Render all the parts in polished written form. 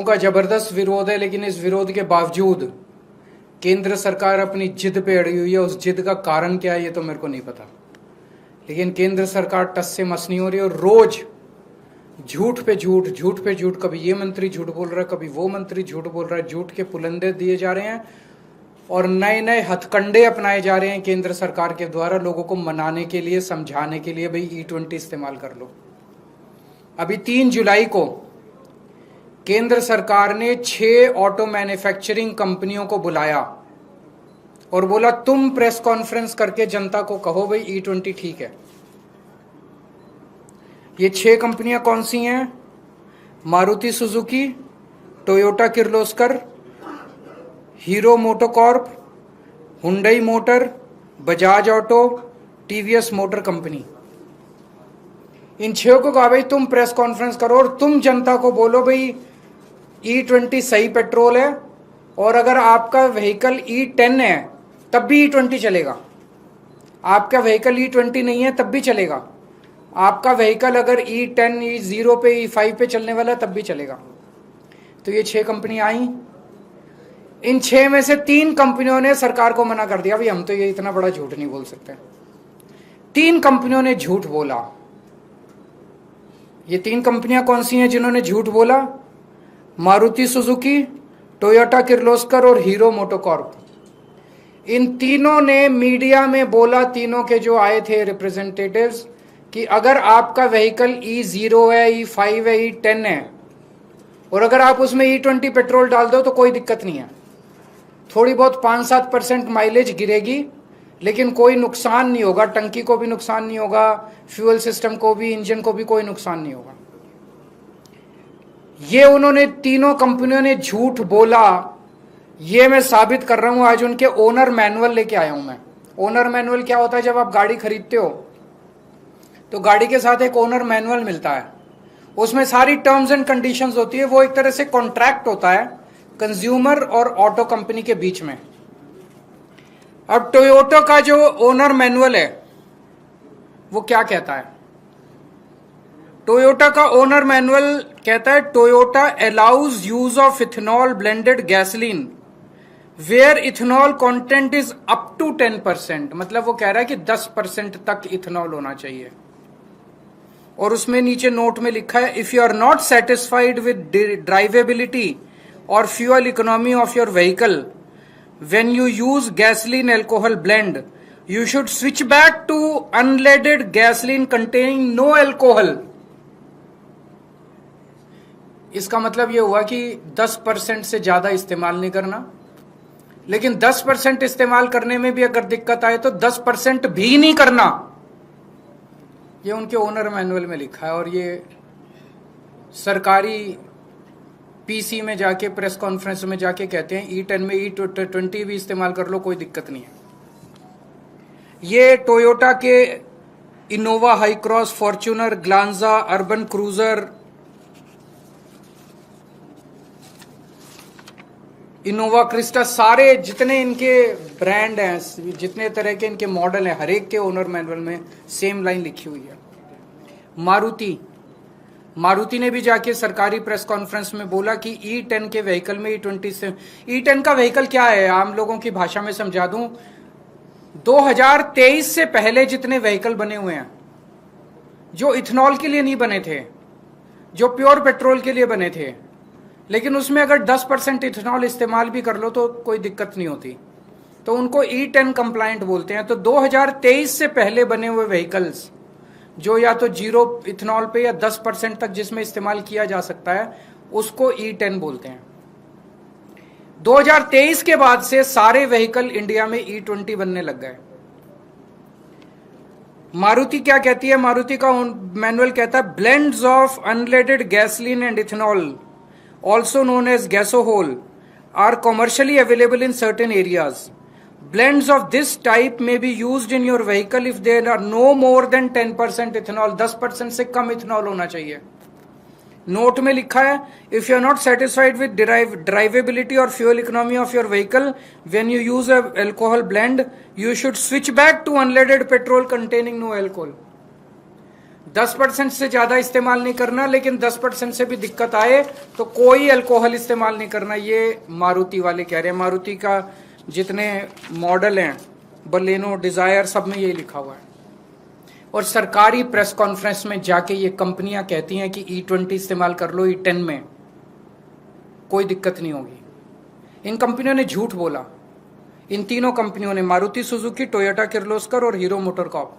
का जबरदस्त विरोध है, लेकिन इस विरोध के बावजूद केंद्र सरकार अपनी जिद पे अड़ी हुई है। उस जिद का कारण क्या है ये तो मेरे को नहीं पता, लेकिन केंद्र सरकार टस से मस नहीं हो रही और रोज झूठ पे झूठ, झूठ पे झूठ, कभी ये मंत्री झूठ बोल रहा है, कभी वो मंत्री झूठ बोल रहा है, झूठ के पुलंदे दिए जा रहे हैं और नए नए हथकंडे अपनाए जा रहे हैं केंद्र सरकार के द्वारा लोगों को मनाने के लिए, समझाने के लिए, भाई E20 इस्तेमाल कर लो। अभी 3 जुलाई को केंद्र सरकार ने 6 ऑटो मैन्युफैक्चरिंग कंपनियों को बुलाया और बोला तुम प्रेस कॉन्फ्रेंस करके जनता को कहो भाई E20 ठीक है। ये 6 कंपनियां कौन सी हैं? Maruti Suzuki, Toyota Kirloskar, Hero MotoCorp, Hyundai Motor, Bajaj auto, TVS motor company. इन 6 को कहा भाई तुम प्रेस कॉन्फ्रेंस करो और तुम जनता को बोलो भाई E20 सही पेट्रोल है और अगर आपका व्हीकल E10 है तब भी E20 चलेगा, आपका व्हीकल E20 नहीं है तब भी चलेगा, आपका व्हीकल अगर E10, E0 पे, E5 पे चलने वाला है तब भी चलेगा। तो ये 6 कंपनी आई। इन 6 में से 3 कंपनियों ने सरकार को मना कर दिया, भाई हम तो ये इतना बड़ा झूठ नहीं बोल सकते। 3 कंपनियों ने झूठ बोला। ये 3 कंपनियां कौन सी हैं जिन्होंने झूठ बोला? मारुति सुजुकी, टोयोटा किर्लोस्कर और हीरो मोटोकॉर्प। इन तीनों ने मीडिया में बोला, तीनों के जो आए थे रिप्रेजेंटेटिव्स, कि अगर आपका व्हीकल E0 है, E5 है, E10 है और अगर आप उसमें E20 पेट्रोल डाल दो तो कोई दिक्कत नहीं है। थोड़ी बहुत 5-7% माइलेज गिरेगी लेकिन कोई नुकसान नहीं होगा, टंकी को भी नुकसान नहीं होगा, फ्यूल सिस्टम को भी, इंजन को भी कोई नुकसान नहीं होगा। ये उन्होंने तीनों कंपनियों ने झूठ बोला। ये मैं साबित कर रहा हूं, आज उनके ओनर मैनुअल लेके आया हूं मैं। ओनर मैनुअल क्या होता है? जब आप गाड़ी खरीदते हो तो गाड़ी के साथ एक ओनर मैनुअल मिलता है, उसमें सारी टर्म्स एंड कंडीशंस होती है। वो एक तरह से कॉन्ट्रैक्ट होता है कंज्यूमर और ऑटो कंपनी के बीच में। अब टोयोटा का जो ओनर मैनुअल है वो क्या कहता है? टोयोटा का ओनर मैनुअल कहता है Toyota allows use of ethanol blended gasoline where ethanol content is up to 10%। मतलब वो कह रहा है कि 10% तक इथेनॉल होना चाहिए। और उसमें नीचे नोट में लिखा है, if you are not satisfied with drivability और fuel economy of your vehicle when you use gasoline alcohol blend you should switch back to unleaded gasoline containing no alcohol। इसका मतलब ये हुआ कि 10% से ज्यादा इस्तेमाल नहीं करना, लेकिन 10% इस्तेमाल करने में भी अगर दिक्कत आए तो 10% भी नहीं करना। ये उनके ओनर मैनुअल में लिखा है और ये सरकारी पीसी में जाके, प्रेस कॉन्फ्रेंस में जाके कहते हैं E10 में E20 भी इस्तेमाल कर लो, कोई दिक्कत नहीं है। ये टोयोटा के Innova high cross, Fortuner, Glanza, urban cruiser, Innova Crysta, सारे जितने इनके ब्रांड हैं, जितने तरह के इनके मॉडल हैं, हर एक के ओनर मैनुअल में सेम लाइन लिखी हुई है। मारुति ने भी जाके सरकारी प्रेस कॉन्फ्रेंस में बोला कि E10 के व्हीकल में E20 से, E10 का व्हीकल क्या है आम लोगों की भाषा में समझा दूं, 2023 से पहले जितने व्हीकल बने हुए हैं जो इथेनॉल के लिए नहीं बने थे, जो प्योर पेट्रोल के लिए बने थे, लेकिन उसमें अगर 10% इथेनॉल इस्तेमाल भी कर लो तो कोई दिक्कत नहीं होती, तो उनको E10 कंप्लायंट बोलते हैं। तो 2023 से पहले बने हुए व्हीकल्स जो या तो 0 इथेनॉल पे या 10% तक जिसमें इस्तेमाल किया जा सकता है उसको E10 बोलते हैं। 2023 के बाद से सारे व्हीकल इंडिया में E20 बनने लग गए। मारुति क्या कहती है? मारुति का मैनुअल कहता है blends of unleaded gasoline and ethanol also known as gasohol are commercially available in certain areas. Blends of this type may be used in your vehicle if there are no more than 10% ethanol। 10% से कम ethanol होना चाहिए। Note में लिखा है, if you are not satisfied with drivability or fuel economy of your vehicle when you use a alcohol blend, you should switch back to unleaded petrol containing no alcohol। 10% से ज्यादा इस्तेमाल नहीं करना, लेकिन 10% से भी दिक्कत आए तो कोई अल्कोहल इस्तेमाल नहीं करना। ये मारुति वाले कह रहे हैं। मारुति का जितने मॉडल हैं, बलेनो, डिजायर, सब में यही लिखा हुआ है। और सरकारी प्रेस कॉन्फ्रेंस में जाके ये कंपनियां कहती हैं कि E20 इस्तेमाल कर लो, E10 में कोई दिक्कत नहीं होगी। इन कंपनियों ने झूठ बोला। इन तीनों कंपनियों ने, मारुति सुजुकी, टोयोटा किर्लोस्कर और हीरो मोटरकॉर्प।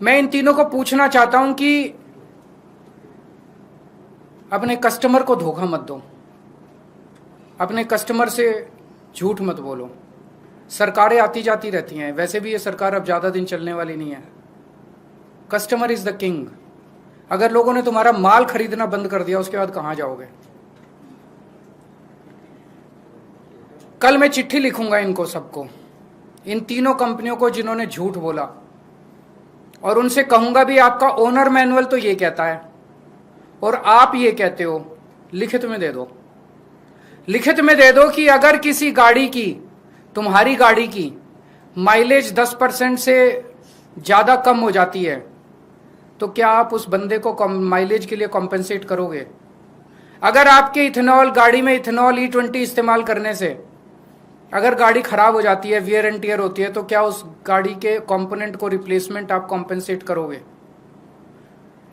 मैं इन तीनों को पूछना चाहता हूं कि अपने कस्टमर को धोखा मत दो, अपने कस्टमर से झूठ मत बोलो। सरकारें आती जाती रहती हैं, वैसे भी ये सरकार अब ज्यादा दिन चलने वाली नहीं है। Customer is the king. अगर लोगों ने तुम्हारा माल खरीदना बंद कर दिया, उसके बाद कहां जाओगे? कल मैं चिट्ठी लिखूंगा इनको सबको, इन तीनों कंपनियों को जिन्होंने झूठ बोला, और उनसे कहूंगा भी आपका ओनर मैनुअल तो ये कहता है और आप ये कहते हो, लिखित में दे दो। लिखित में दे दो कि अगर किसी गाड़ी की, तुम्हारी गाड़ी की माइलेज 10% से ज्यादा कम हो जाती है तो क्या आप उस बंदे को माइलेज के लिए कॉम्पेंसेट करोगे? अगर आपके इथेनॉल गाड़ी में इथेनॉल E20 इस्तेमाल करने से अगर गाड़ी खराब हो जाती है, वियर एंड टियर होती है, तो क्या उस गाड़ी के कंपोनेंट को रिप्लेसमेंट आप कॉम्पेंसेट करोगे?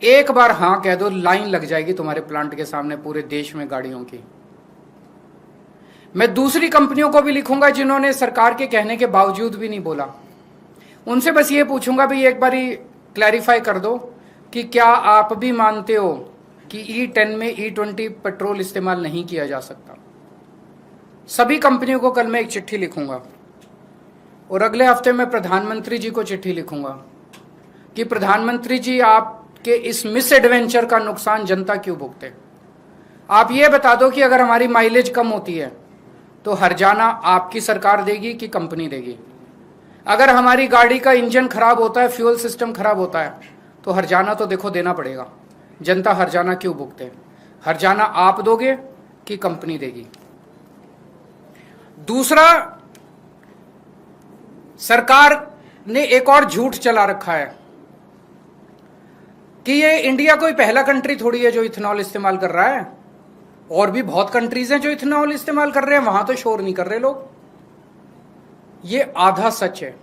एक बार हां कह दो, लाइन लग जाएगी तुम्हारे प्लांट के सामने पूरे देश में गाड़ियों की। मैं दूसरी कंपनियों को भी लिखूंगा जिन्होंने सरकार के कहने के बावजूद भी नहीं बोला। उनसे बस ये पूछूंगा, भाई एक बार क्लैरिफाई कर दो कि क्या आप भी मानते हो कि E10 में E20 पेट्रोल इस्तेमाल नहीं किया जा सकता? सभी कंपनियों को कल मैं एक चिट्ठी लिखूंगा और अगले हफ्ते में प्रधानमंत्री जी को चिट्ठी लिखूंगा कि प्रधानमंत्री जी, आपके इस मिस एडवेंचर का नुकसान जनता क्यों भुगते? आप ये बता दो कि अगर हमारी माइलेज कम होती है तो हर्जाना आपकी सरकार देगी कि कंपनी देगी? अगर हमारी गाड़ी का इंजन खराब होता है, फ्यूल सिस्टम खराब होता है, तो हर्जाना तो देखो देना पड़ेगा। जनता हर्जाना क्यों भुगते? हर्जाना आप दोगे कि कंपनी देगी? दूसरा, सरकार ने एक और झूठ चला रखा है कि ये इंडिया कोई पहला कंट्री थोड़ी है जो इथेनॉल इस्तेमाल कर रहा है। और भी बहुत कंट्रीज हैं जो इथेनॉल इस्तेमाल कर रहे हैं, वहां तो शोर नहीं कर रहे लोग। ये आधा सच है।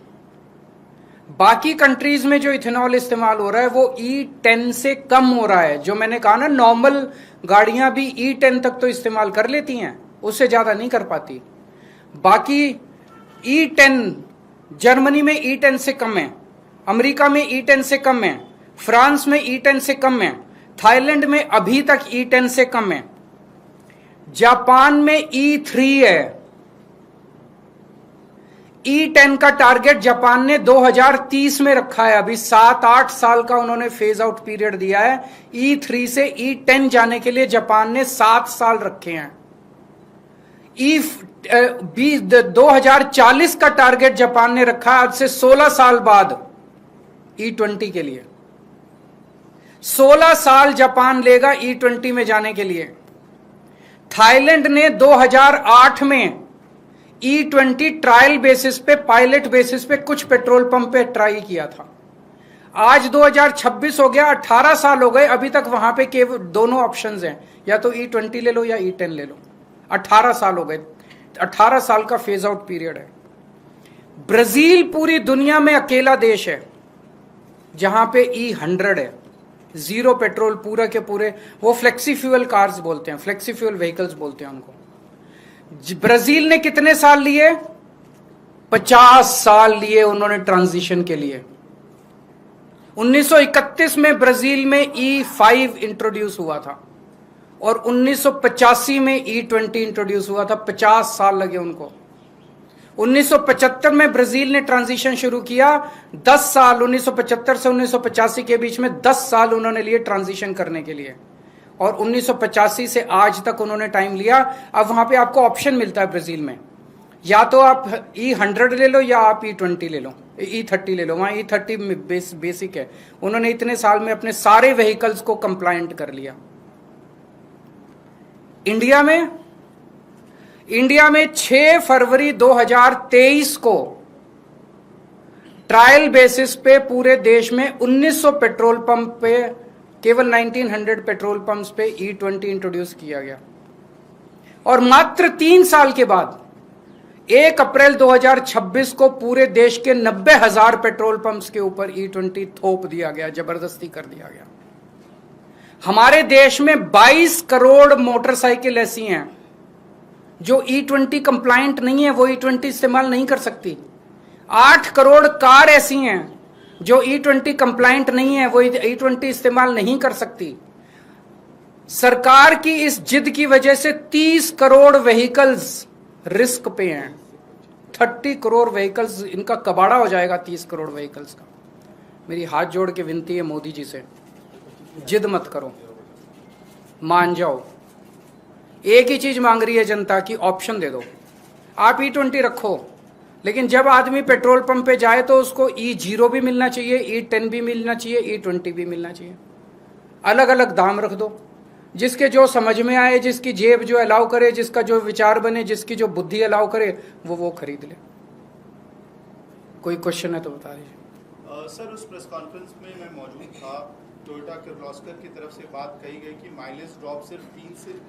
बाकी कंट्रीज में जो इथेनॉल इस्तेमाल हो रहा है वो E10 से कम हो रहा है। जो मैंने कहा ना, नॉर्मल गाड़ियां भी E10 तक तो इस्तेमाल कर लेती हैं, उससे ज्यादा नहीं कर पाती। बाकी E10, जर्मनी में E10 से कम है, अमेरिका में E10 से कम है, फ्रांस में E10 से कम है, थाईलैंड में अभी तक E10 से कम है, जापान में E3 है। E10 का टारगेट जापान ने 2030 में रखा है। अभी 7-8 साल का उन्होंने फेज आउट पीरियड दिया है। E3 से E10 जाने के लिए जापान ने 7 साल रखे हैं। 2040 का टारगेट जापान ने रखा है, आज से 16 साल बाद E20 के लिए। 16 साल जापान लेगा E20 में जाने के लिए। थाईलैंड ने 2008 में E20 ट्रायल बेसिस पे, पायलट बेसिस पे कुछ पेट्रोल पंप पे ट्राई किया था। आज 2026 हो गया, 18 साल हो गए, अभी तक वहां पे केवल दोनों ऑप्शंस हैं, या तो E20 ले लो या E10 ले लो। 18 साल हो गए, 18 साल का फेज आउट पीरियड है। ब्राजील पूरी दुनिया में अकेला देश है जहां पे E100 है, जीरो पेट्रोल पूरा के पूरे। वो फ्लेक्सी फ्यूल कार्स बोलते हैं, फ्लेक्सी फ्यूल व्हीकल्स बोलते हैं उनको। ब्राजील ने कितने साल लिए? 50 साल लिए उन्होंने ट्रांजिशन के लिए। 1931 में ब्राजील में E5 इंट्रोड्यूस हुआ था और 1985 में E20 इंट्रोड्यूस हुआ था। 50 साल लगे उनको। 1975 में ब्राजील ने ट्रांजिशन शुरू किया। 10 साल, 1975 से 1985 के बीच में 10 साल उन्होंने लिए ट्रांजिशन करने के लिए, और 1985 से आज तक उन्होंने टाइम लिया। अब वहां पे आपको ऑप्शन मिलता है ब्राजील में, या तो आप E100 ले लो या आप E20 ले लो, E30 ले लो। वहां E30 बेसिक है। उन्होंने इतने साल में अपने सारे व्हीकल्स को कंप्लायंट कर लिया। इंडिया में 6 फरवरी 2023 को ट्रायल बेसिस पे पूरे देश में 1900 पेट्रोल पंप पे, केवल 1900 पेट्रोल पंप्स पे E20 इंट्रोड्यूस किया गया। और मात्र 3 साल के बाद 1 अप्रैल 2026 को पूरे देश के 90,000 पेट्रोल पंप्स के ऊपर E20 थोप दिया गया, जबरदस्ती कर दिया गया। हमारे देश में 22 करोड़ मोटरसाइकिल ऐसी हैं जो E20 कंप्लायंट नहीं है, वो E20 इस्तेमाल नहीं कर सकती। 8 करोड़ कार ऐसी हैं जो E20 कंप्लायंट नहीं है, वो E20 इस्तेमाल नहीं कर सकती। सरकार की इस जिद की वजह से 30 करोड़ व्हीकल्स रिस्क पे हैं। 30 करोड़ व्हीकल्स, इनका कबाड़ा हो जाएगा 30 करोड़ व्हीकल्स का। मेरी हाथ जोड़ के विनती है मोदी जी से, जिद मत करो, मान जाओ। एक ही चीज मांग रही है जनता की, ऑप्शन दे दो। आप E20 रखो, लेकिन जब आदमी पेट्रोल पंप पे जाए तो उसको E0 भी मिलना चाहिए, E10 भी मिलना चाहिए, E20 भी मिलना चाहिए। अलग अलग दाम रख दो, जिसके जो समझ में आए, जिसकी जेब जो अलाउ करे, जिसका जो विचार बने, जिसकी जो बुद्धि अलाउ करे, वो खरीद ले। कोई क्वेश्चन है तो बता दीजिए। सर, उस प्रेस कॉन्फ्रेंस में मैं मौजूद था। टोयोटा किर्लोस्कर की तरफ से बात कही गई कि माइलेज ड्रॉप सिर्फ 3 से